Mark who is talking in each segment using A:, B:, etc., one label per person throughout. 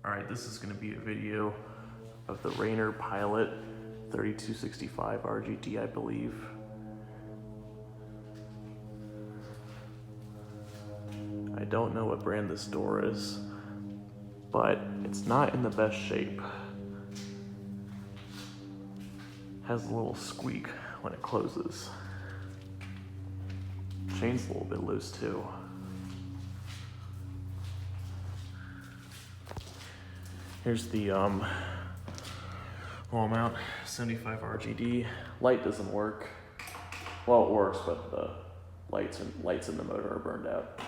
A: Alright, this is going to be a video of the Raynor Pilot 3265 RGT, I believe. I don't know what brand this door is, but it's not in the best shape. Has a little squeak when it closes. Chain's a little bit loose too. Here's the wall mount 75 RGD. Light doesn't work. Well, it works, but the lights in the motor are burned out.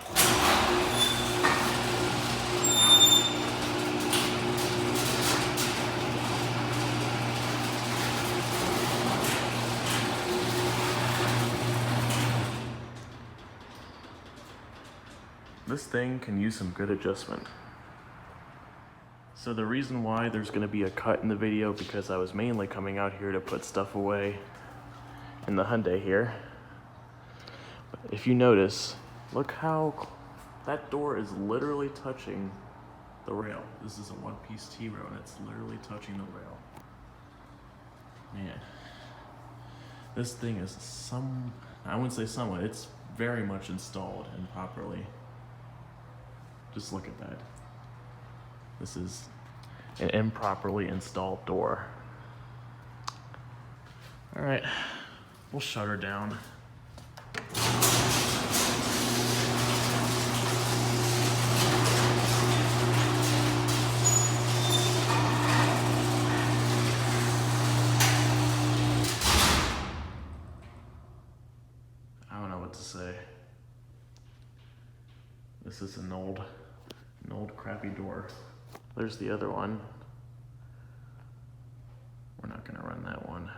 A: This thing can use some good adjustment. So the reason why there's going to be a cut in the video, because I was mainly coming out here to put stuff away in the Hyundai here. But if you notice, look how that door is literally touching the rail. This is a one-piece T-rail and it's literally touching the rail. Man, this thing is I wouldn't say somewhat, it's very much installed and properly. Just look at that. This is an improperly installed door. All right, we'll shut her down. I don't know what to say. This is an old crappy door. There's the other one. We're not gonna run that one.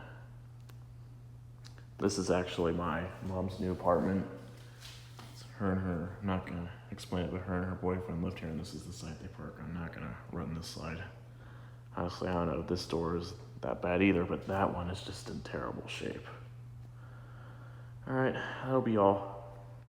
A: This is actually my mom's new apartment. It's her and her, I'm not gonna explain it, but her and her boyfriend lived here and this is the site they park. I'm not gonna run this side. Honestly, I don't know if this door is that bad either, but that one is just in terrible shape. All right, that'll be all.